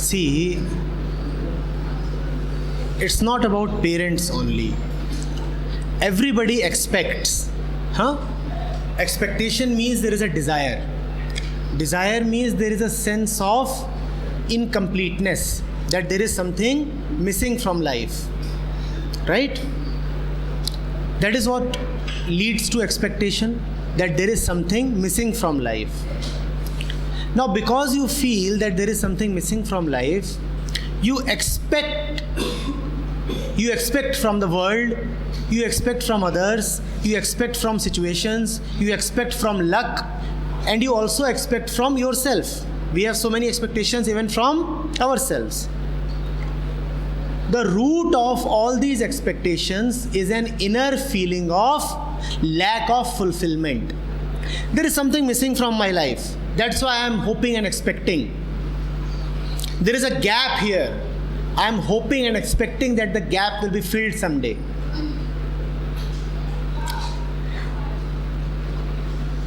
See, it's not about parents only. Everybody expects. Expectation means there is a desire. Desire means there is a sense of incompleteness, that there is something missing from life. Right? That is what leads to expectation, that there is something missing from life. Now, because you feel that there is something missing from life, you expect from the world, you expect from others, you expect from situations, you expect from luck, and you also expect from yourself. We have so many expectations even from ourselves. The root of all these expectations is an inner feeling of lack of fulfillment. There is something missing from my life. That's why I am hoping and expecting. There is a gap here. I am hoping and expecting that the gap will be filled someday.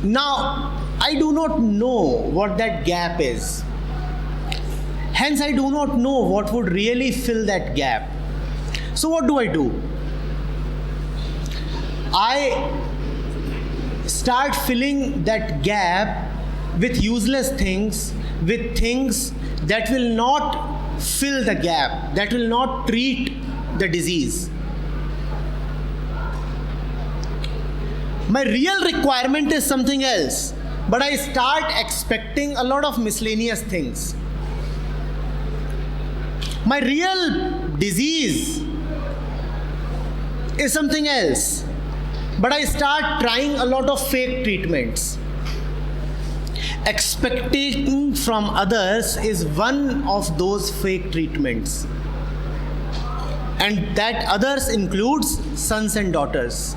Now, I do not know what that gap is. Hence, I do not know what would really fill that gap. So what do? I start filling that gap with useless things, with things that will not fill the gap, that will not treat the disease. My real requirement is something else, but I start expecting a lot of miscellaneous things. My real disease is something else, but I start trying a lot of fake treatments. Expecting from others is one of those fake treatments, and that others includes sons and daughters.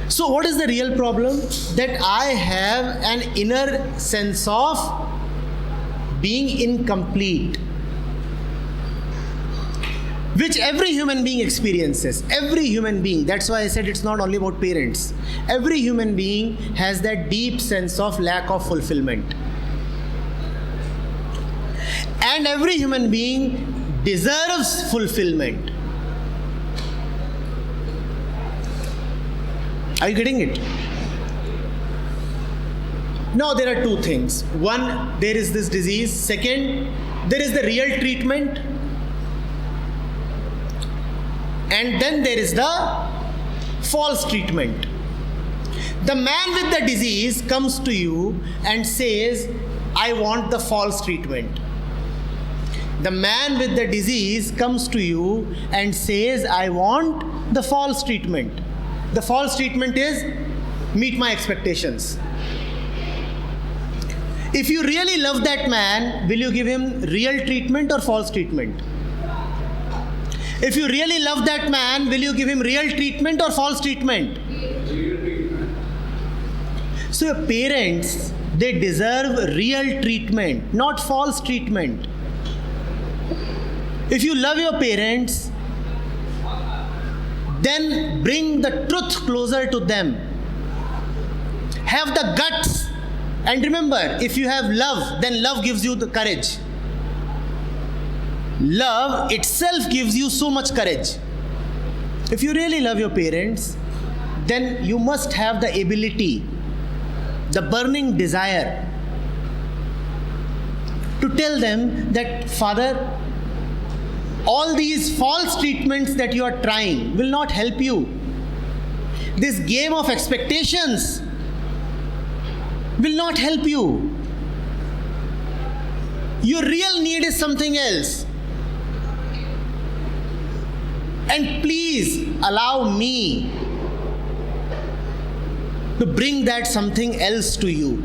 So what is the real problem? That I have an inner sense of being incomplete, which every human being experiences. Every human being. That's why I said it's not only about parents. Every human being has that deep sense of lack of fulfillment. And every human being deserves fulfillment. Are you getting it? Now there are two things. One, there is this disease. Second, there is the real treatment. And then there is the false treatment. The man with the disease comes to you and says, I want the false treatment. The man with the disease comes to you and says, I want the false treatment. The false treatment is, meet my expectations. If you really love that man, will you give him real treatment or false treatment? If you really love that man, will you give him real treatment or false treatment? So your parents, they deserve real treatment, not false treatment. If you love your parents, then bring the truth closer to them. Have the guts. And remember, if you have love, then love gives you the courage. Love itself gives you so much courage. If you really love your parents, then you must have the ability, the burning desire to tell them that, Father, all these false treatments that you are trying will not help you. This game of expectations will not help you. Your real need is something else. And please allow me to bring that something else to you.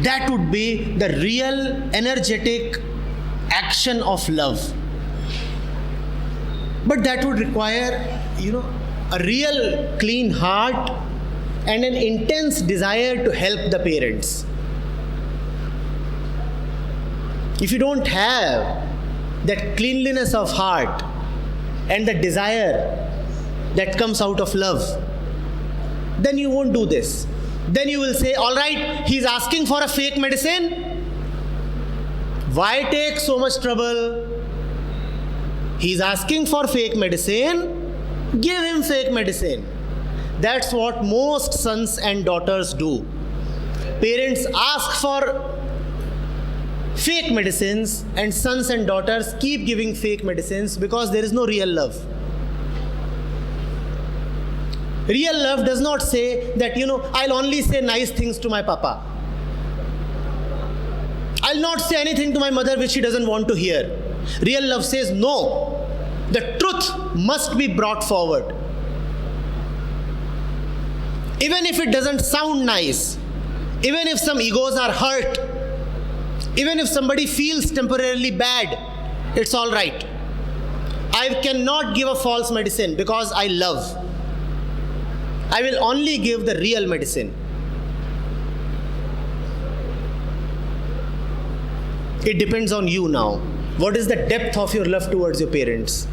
That would be the real energetic action of love. But that would require, a real clean heart and an intense desire to help the parents. If you don't have that cleanliness of heart and the desire that comes out of love, then you won't do this. Then you will say, all right, he's asking for a fake medicine. Why take so much trouble? He's asking for fake medicine. Give him fake medicine. That's what most sons and daughters do. Parents ask for fake medicines, and sons and daughters keep giving fake medicines because there is no real love. Real love does not say that, I'll only say nice things to my papa. I'll not say anything to my mother which she doesn't want to hear. Real love says, no, the truth must be brought forward. Even if it doesn't sound nice, even if some egos are hurt, even if somebody feels temporarily bad, it's all right. I cannot give a false medicine because I love. I will only give the real medicine. It depends on you now. What is the depth of your love towards your parents?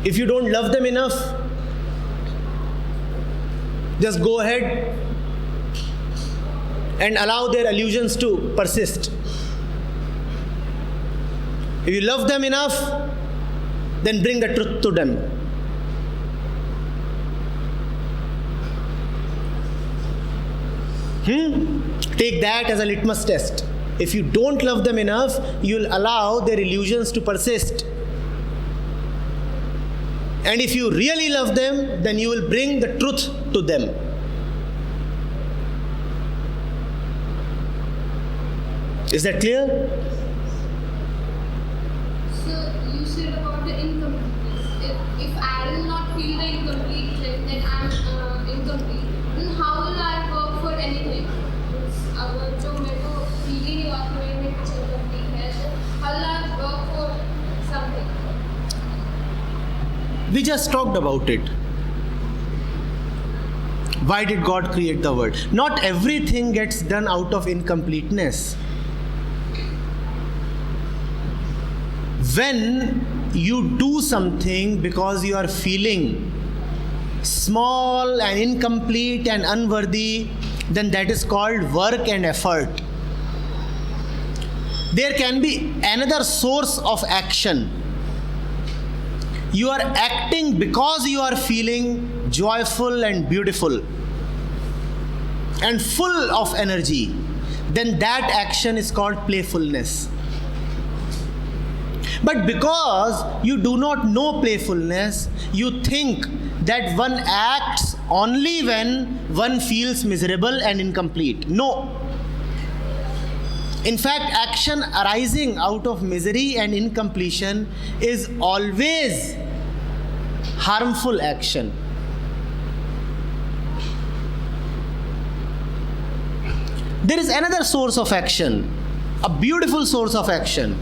If you don't love them enough, just go ahead and allow their illusions to persist. If you love them enough, then bring the truth to them. Take that as a litmus test. If you don't love them enough, you will allow their illusions to persist. And if you really love them, then you will bring the truth to them. Is that clear? So you said about the incompleteness. If I will not feel the incompleteness, then I'm incomplete. Then how will I work for anything? अगर जो मेरे को feel ही नहीं हुआ कि मेरे कुछ incomplete है, तो how will I work for something? We just talked about it. Why did God create the world? Not everything gets done out of incompleteness. When you do something because you are feeling small and incomplete and unworthy, then that is called work and effort. There can be another source of action. You are acting because you are feeling joyful and beautiful and full of energy. Then that action is called playfulness. But because you do not know playfulness, you think that one acts only when one feels miserable and incomplete. No. In fact, action arising out of misery and incompletion is always harmful action. There is another source of action, a beautiful source of action.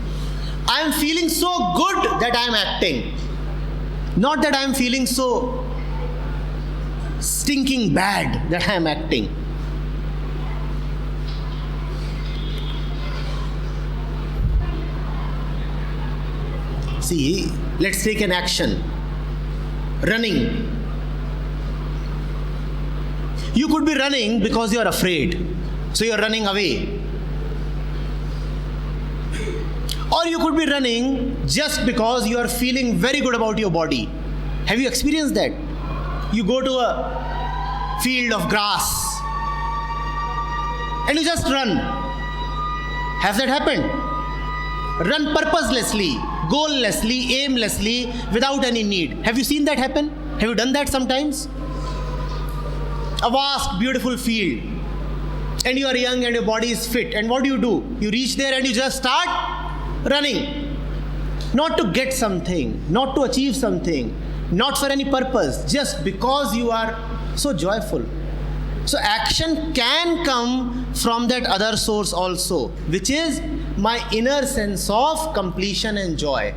I am feeling so good that I am acting. Not that I am feeling so stinking bad that I am acting. See, let's take an action. Running. You could be running because you are afraid. So you are running away. Or you could be running just because you are feeling very good about your body. Have you experienced that? You go to a field of grass and you just run. Has that happened? Run purposelessly, goallessly, aimlessly, without any need. Have you seen that happen? Have you done that sometimes? A vast, beautiful field. And you are young and your body is fit. And what do? You reach there and you just start running. Not to get something, not to achieve something, not for any purpose, just because you are so joyful. So action can come from that other source also, which is my inner sense of completion and joy.